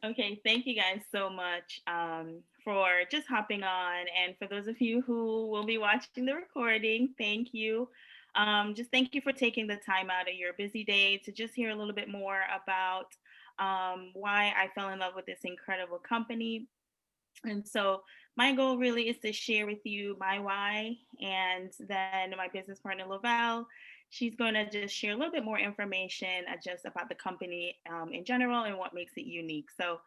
Okay, thank you guys so much for just hopping on. And for those of you who will be watching the recording, thank you. Just thank you for taking the time out of your busy day to just hear a little bit more about why I fell in love with this incredible company. And so my goal really is to share with you my why, and then my business partner Lovelle, she's going to just share a little bit more information just about the company in general and what makes it unique. So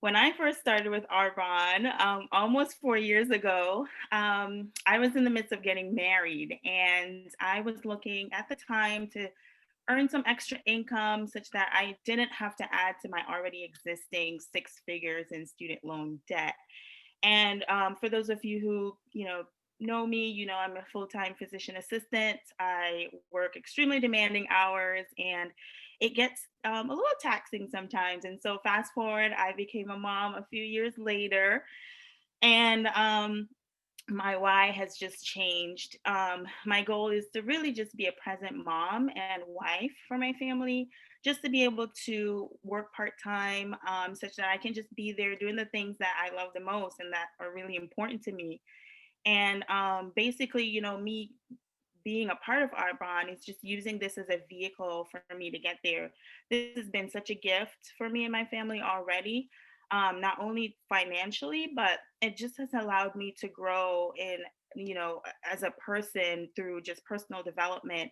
when I first started with Arbonne almost 4 years ago, I was in the midst of getting married, and I was looking at the time to earn some extra income such that I didn't have to add to my already existing six figures in student loan debt. And for those of you who, know me, I'm a full-time physician assistant. I work extremely demanding hours, and it gets a little taxing sometimes. And so fast forward, I became a mom a few years later, and my why has just changed. My goal is to really just be a present mom and wife for my family, just to be able to work part time, such that I can just be there doing the things that I love the most and that are really important to me. And basically, me being a part of Arbonne is just using this as a vehicle for me to get there. This has been such a gift for me and my family already, not only financially, but it just has allowed me to grow in, as a person through just personal development,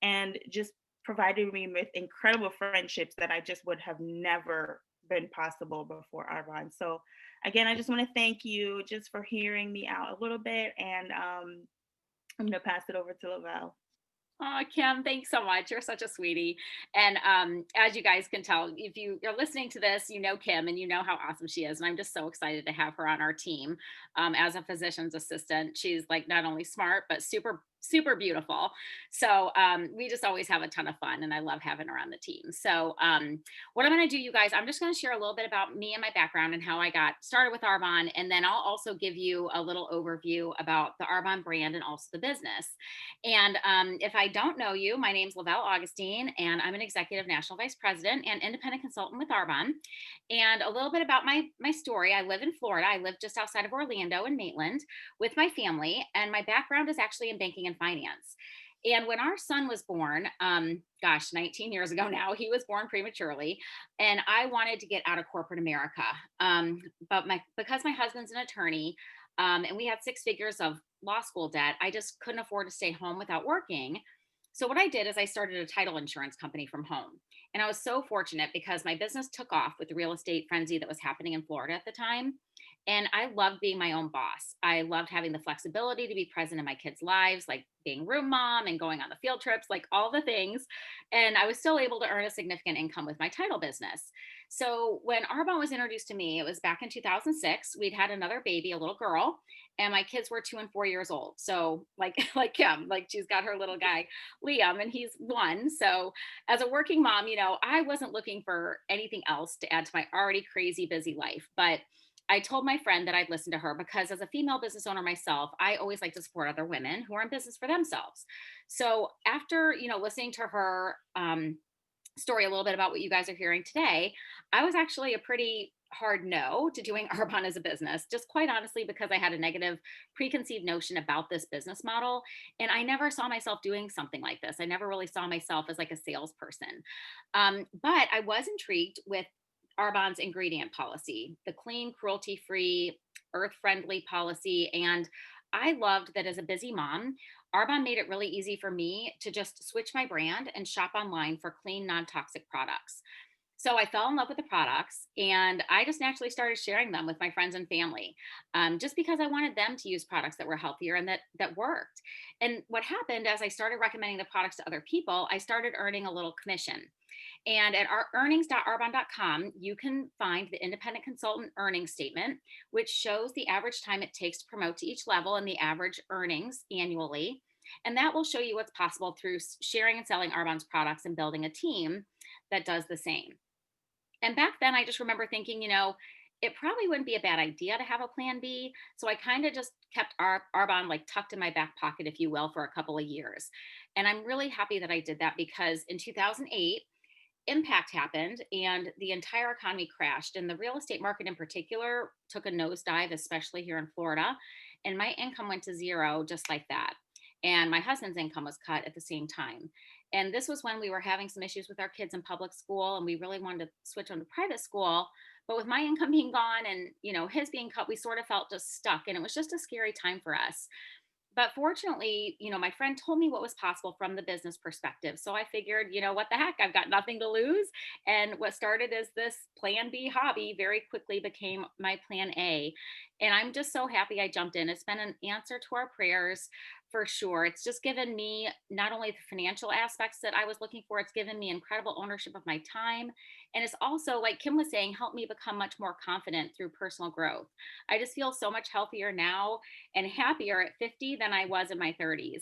and just provided me with incredible friendships that I just would have never been possible before Arbonne. So again, I just want to thank you just for hearing me out a little bit, and I'm going to pass it over to Lavelle. Oh, Kim, thanks so much. You're such a sweetie. And as you guys can tell, if you're listening to this, you know Kim and you know how awesome she is. And I'm just so excited to have her on our team as a physician's assistant. She's like not only smart, but super, super beautiful. So we just always have a ton of fun. And I love having her on the team. So what I'm going to do, you guys, I'm just going to share a little bit about me and my background and how I got started with Arbonne. And then I'll also give you a little overview about the Arbonne brand and also the business. And if I don't know you, my name's Lavelle Augustine, and I'm an executive national vice president and independent consultant with Arbonne. And a little bit about my story: I live in Florida. I live just outside of Orlando in Maitland with my family, and my background is actually in banking and finance. And when our son was born, 19 years ago now, he was born prematurely, and I wanted to get out of corporate America. But because my husband's an attorney, and we had six figures of law school debt, I just couldn't afford to stay home without working. So what I did is I started a title insurance company from home. And I was so fortunate because my business took off with the real estate frenzy that was happening in Florida at the time. And I loved being my own boss. I loved having the flexibility to be present in my kids' lives, like being room mom and going on the field trips, like all the things. And I was still able to earn a significant income with my title business. So when Arbonne was introduced to me, it was back in 2006. We'd had another baby, a little girl, and my kids were 2 and 4 years old. So like like Kim, like she's got her little guy Liam, and he's one. So as a working mom, I wasn't looking for anything else to add to my already crazy busy life. But I told my friend that I'd listen to her because as a female business owner myself, I always like to support other women who are in business for themselves. So after, listening to her story a little bit about what you guys are hearing today, I was actually a pretty hard no to doing Arbonne as a business, just quite honestly, because I had a negative preconceived notion about this business model. And I never saw myself doing something like this. I never really saw myself as like a salesperson. But I was intrigued with Arbonne's ingredient policy, the clean, cruelty free, earth friendly policy. And I loved that as a busy mom, Arbonne made it really easy for me to just switch my brand and shop online for clean, non toxic products. So I fell in love with the products and I just naturally started sharing them with my friends and family, just because I wanted them to use products that were healthier and that worked. And what happened as I started recommending the products to other people, I started earning a little commission. And at our earnings.arbonne.com, you can find the independent consultant earnings statement, which shows the average time it takes to promote to each level and the average earnings annually. And that will show you what's possible through sharing and selling Arbonne's products and building a team that does the same. And back then, I just remember thinking, it probably wouldn't be a bad idea to have a plan B. So I kind of just kept Arbonne like tucked in my back pocket, if you will, for a couple of years. And I'm really happy that I did that because in 2008, impact happened and the entire economy crashed, and the real estate market in particular took a nosedive, especially here in Florida. And my income went to zero just like that. And my husband's income was cut at the same time. And this was when we were having some issues with our kids in public school, and we really wanted to switch on to private school. But with my income being gone and his being cut, we sort of felt just stuck, and it was just a scary time for us. But fortunately, my friend told me what was possible from the business perspective. So I figured, what the heck, I've got nothing to lose. And what started as this plan B hobby very quickly became my plan A. And I'm just so happy I jumped in. It's been an answer to our prayers for sure. It's just given me not only the financial aspects that I was looking for, it's given me incredible ownership of my time. And it's also, like Kim was saying, helped me become much more confident through personal growth. I just feel so much healthier now and happier at 50 than I was in my 30s.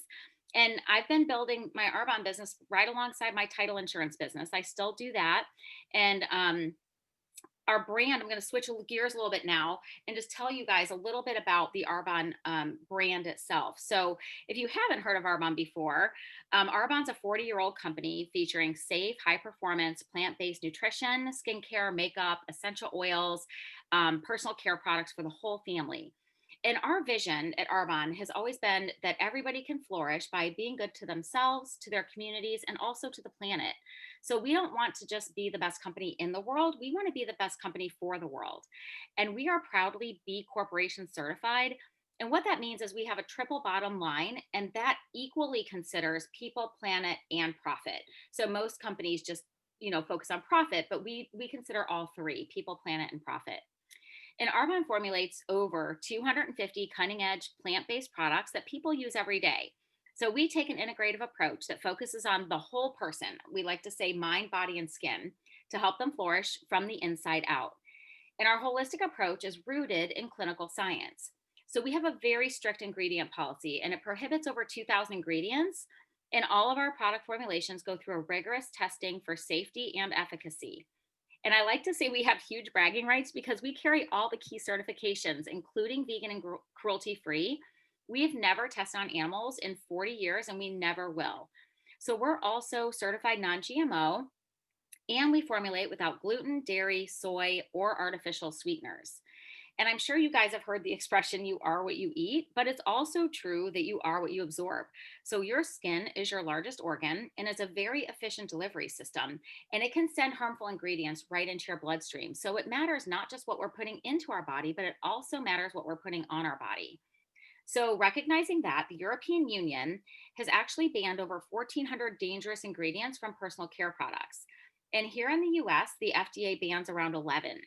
And I've been building my Arbonne business right alongside my title insurance business. I still do that. And our brand, I'm going to switch gears a little bit now and just tell you guys a little bit about the Arbonne brand itself. So, if you haven't heard of Arbonne before, Arbonne's a 40-year-old company featuring safe, high performance, plant based nutrition, skincare, makeup, essential oils, personal care products for the whole family. And our vision at Arbonne has always been that everybody can flourish by being good to themselves, to their communities, and also to the planet. So we don't want to just be the best company in the world. We want to be the best company for the world. And we are proudly B Corporation certified. And what that means is we have a triple bottom line, and that equally considers people, planet, and profit. So most companies just focus on profit, but we consider all three: people, planet, and profit. And Arbonne formulates over 250 cutting edge plant based products that people use every day. So we take an integrative approach that focuses on the whole person. We like to say mind, body, and skin to help them flourish from the inside out. And our holistic approach is rooted in clinical science. So we have a very strict ingredient policy, and it prohibits over 2,000 ingredients. And all of our product formulations go through a rigorous testing for safety and efficacy. And I like to say we have huge bragging rights because we carry all the key certifications, including vegan and cruelty free. We've never tested on animals in 40 years, and we never will. So we're also certified non GMO, and we formulate without gluten, dairy, soy, or artificial sweeteners. And I'm sure you guys have heard the expression, you are what you eat, but it's also true that you are what you absorb. So your skin is your largest organ and is a very efficient delivery system, and it can send harmful ingredients right into your bloodstream. So it matters not just what we're putting into our body, but it also matters what we're putting on our body. So, recognizing that, the European Union has actually banned over 1,400 dangerous ingredients from personal care products. And here in the US, the FDA bans around 11.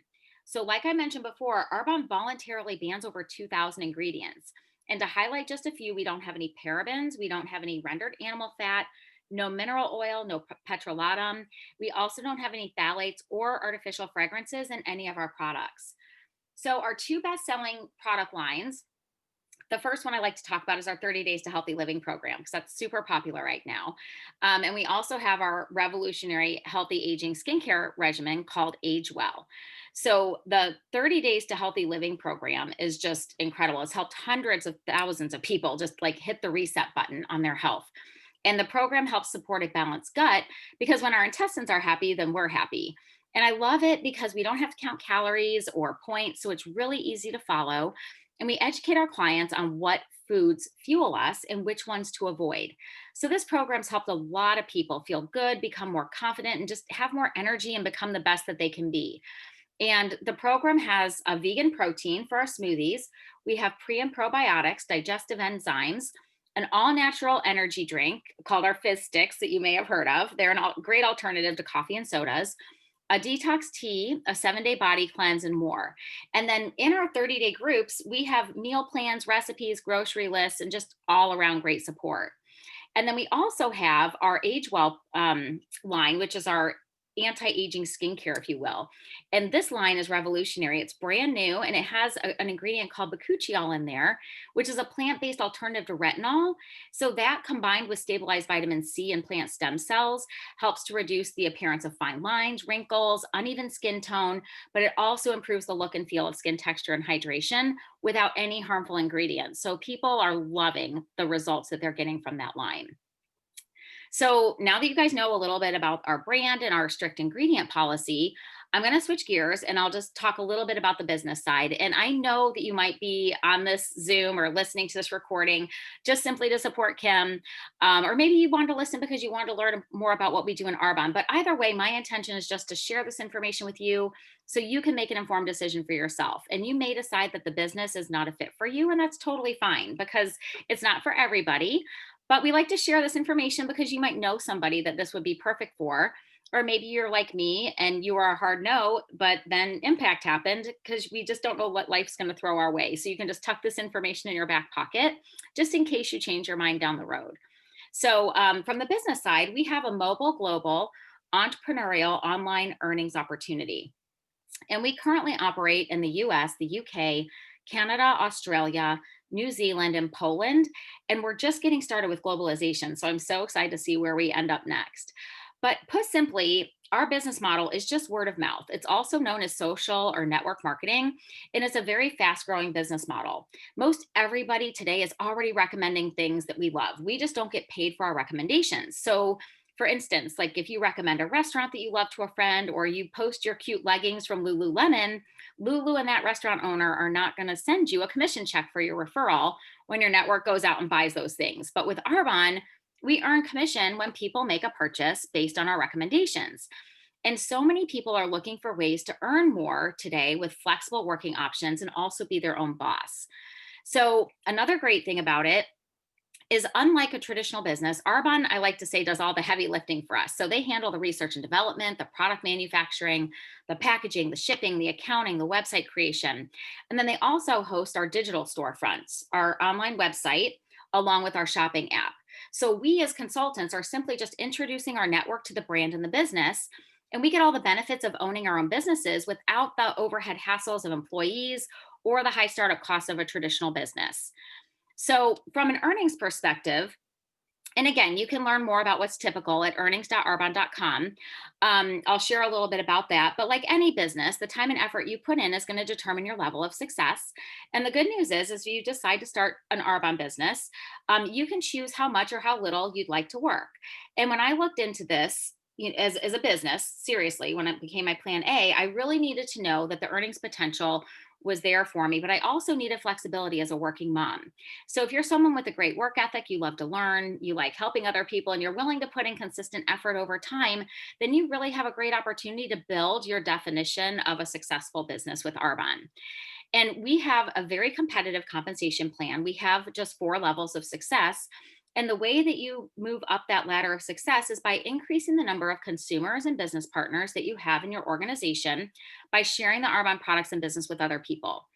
So, like I mentioned before, Arbonne voluntarily bans over 2,000 ingredients. And to highlight just a few, we don't have any parabens, we don't have any rendered animal fat, no mineral oil, no petrolatum. We also don't have any phthalates or artificial fragrances in any of our products. So, our two best selling product lines, the first one I like to talk about is our 30 Days to Healthy Living program, because that's super popular right now. And we also have our revolutionary healthy aging skincare regimen called Age Well. So the 30 Days to Healthy Living program is just incredible. It's helped hundreds of thousands of people just like hit the reset button on their health. And the program helps support a balanced gut because when our intestines are happy, then we're happy. And I love it because we don't have to count calories or points. So it's really easy to follow. And we educate our clients on what foods fuel us and which ones to avoid. So this program's helped a lot of people feel good, become more confident, and just have more energy and become the best that they can be. And the program has a vegan protein for our smoothies. We have pre and probiotics, digestive enzymes, an all natural energy drink called our Fizz Sticks that you may have heard of. They're a great alternative to coffee and sodas, a detox tea, a 7-day body cleanse, and more. And then in our 30-day groups, we have meal plans, recipes, grocery lists, and just all around great support. And then we also have our Age Well line, which is our anti-aging skincare, if you will. And this line is revolutionary. It's brand new, and it has an ingredient called bakuchiol in there, which is a plant-based alternative to retinol. So that combined with stabilized vitamin C and plant stem cells helps to reduce the appearance of fine lines, wrinkles, uneven skin tone, but it also improves the look and feel of skin texture and hydration without any harmful ingredients. So people are loving the results that they're getting from that line. So now that you guys know a little bit about our brand and our strict ingredient policy, I'm going to switch gears and I'll just talk a little bit about the business side. And I know that you might be on this Zoom or listening to this recording just simply to support Kim, or maybe you want to listen because you want to learn more about what we do in Arbonne. But either way, my intention is just to share this information with you so you can make an informed decision for yourself. And you may decide that the business is not a fit for you, and that's totally fine because it's not for everybody. But we like to share this information because you might know somebody that this would be perfect for. Or maybe you're like me and you are a hard no, but then impact happened because we just don't know what life's going to throw our way. So you can just tuck this information in your back pocket just in case you change your mind down the road. So, from the business side, we have a mobile, global, entrepreneurial online earnings opportunity. And we currently operate in the US, the UK, Canada, Australia, New Zealand, and Poland. And we're just getting started with globalization. So I'm so excited to see where we end up next. But put simply, our business model is just word of mouth. It's also known as social or network marketing, and it's a very fast growing business model. Most everybody today is already recommending things that we love. We just don't get paid for our recommendations. So for instance, like if you recommend a restaurant that you love to a friend or you post your cute leggings from Lululemon, Lulu and that restaurant owner are not going to send you a commission check for your referral when your network goes out and buys those things. But with Arbonne, we earn commission when people make a purchase based on our recommendations. And so many people are looking for ways to earn more today with flexible working options and also be their own boss. So, another great thing about it is unlike a traditional business, Arbonne, I like to say, does all the heavy lifting for us. So they handle the research and development, the product manufacturing, the packaging, the shipping, the accounting, the website creation. And then they also host our digital storefronts, our online website, along with our shopping app. So we as consultants are simply just introducing our network to the brand and the business. And we get all the benefits of owning our own businesses without the overhead hassles of employees or the high startup costs of a traditional business. So, from an earnings perspective, and again, you can learn more about what's typical at earnings.arbonne.com. I'll share a little bit about that. But like any business, the time and effort you put in is going to determine your level of success. And the good news is if you decide to start an Arbonne business, you can choose how much or how little you'd like to work. And when I looked into this, as a business, seriously, when it became my plan A, I really needed to know that the earnings potential was there for me, but I also needed flexibility as a working mom. So if you're someone with a great work ethic, you love to learn, you like helping other people, and you're willing to put in consistent effort over time, then you really have a great opportunity to build your definition of a successful business with Arbonne. And we have a very competitive compensation plan. We have just 4 levels of success. And the way that you move up that ladder of success is by increasing the number of consumers and business partners that you have in your organization by sharing the Arbonne products and business with other people.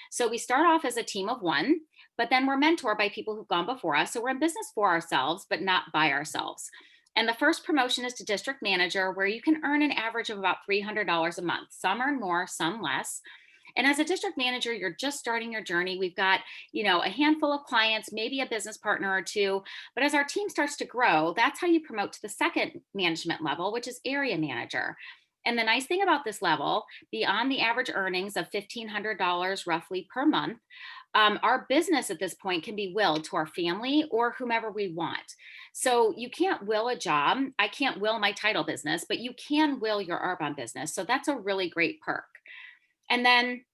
So we start off as a team of one, but then we're mentored by people who've gone before us. So we're in business for ourselves, but not by ourselves. And the first promotion is to district manager, where you can earn an average of about $300 a month. Some earn more, some less. And as a district manager, you're just starting your journey. We've got, a handful of clients, maybe a business partner or two. But as our team starts to grow, that's how you promote to the second management level, which is area manager. And the nice thing about this level, beyond the average earnings of $1,500 roughly per month, our business at this point can be willed to our family or whomever we want. So you can't will a job. I can't will my title business, but you can will your Arbonne business. So that's a really great perk. And then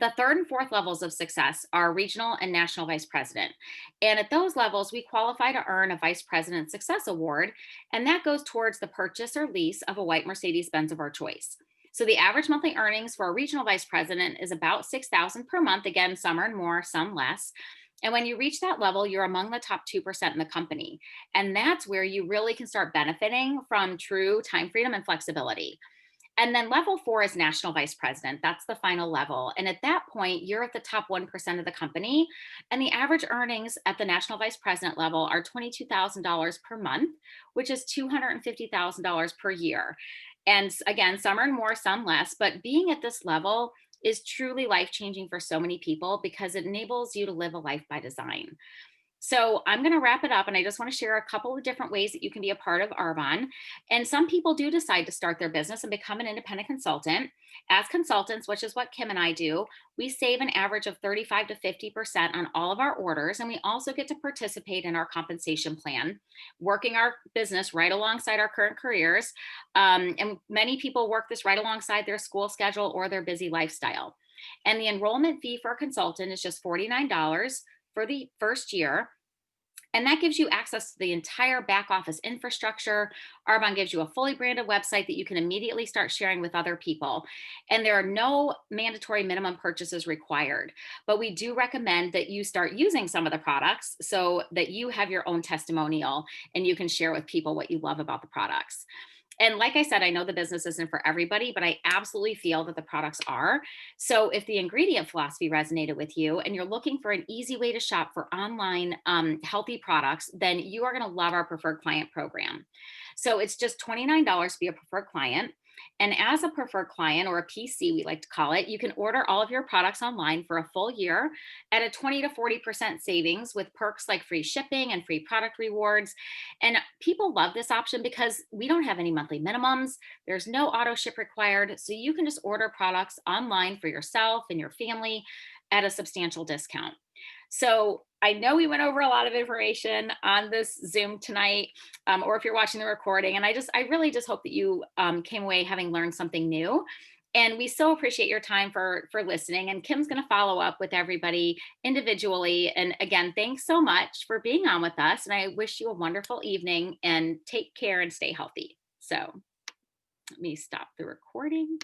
the third and fourth levels of success are regional and national vice president. And at those levels, we qualify to earn a vice president success award, and that goes towards the purchase or lease of a white Mercedes Benz of our choice. So the average monthly earnings for a regional vice president is about $6,000 per month. Again, some earn more, some less. And when you reach that level, you're among the top 2% in the company. And that's where you really can start benefiting from true time freedom and flexibility. And then level 4 is national vice president. That's the final level. And at that point, you're at the top 1% of the company. And the average earnings at the national vice president level are $22,000 per month, which is $250,000 per year. And again, some earn more, some less. But being at this level is truly life changing for so many people because it enables you to live a life by design. So I'm going to wrap it up, and I just want to share a couple of different ways that you can be a part of Arbonne. And some people do decide to start their business and become an independent consultant. As consultants, which is what Kim and I do, we save an average of 35 to 50% on all of our orders. And we also get to participate in our compensation plan, working our business right alongside our current careers. And many people work this right alongside their school schedule or their busy lifestyle. And the enrollment fee for a consultant is just $49 for the first year. And that gives you access to the entire back office infrastructure. Arbonne gives you a fully branded website that you can immediately start sharing with other people. And there are no mandatory minimum purchases required. But we do recommend that you start using some of the products so that you have your own testimonial and you can share with people what you love about the products. And like I said, I know the business isn't for everybody, but I absolutely feel that the products are. So if the ingredient philosophy resonated with you and you're looking for an easy way to shop for online healthy products, then you are going to love our preferred client program. So it's just $29 to be a preferred client. And as a preferred client, or a PC, we like to call it, you can order all of your products online for a full year at a 20 to 40% savings with perks like free shipping and free product rewards. And people love this option because we don't have any monthly minimums. There's no auto ship required. So you can just order products online for yourself and your family at a substantial discount. So I know we went over a lot of information on this Zoom tonight, or if you're watching the recording, and I really just hope that you came away having learned something new. And we so appreciate your time for listening. And Kim's going to follow up with everybody individually. And again, thanks so much for being on with us. And I wish you a wonderful evening, and take care and stay healthy. So let me stop the recording.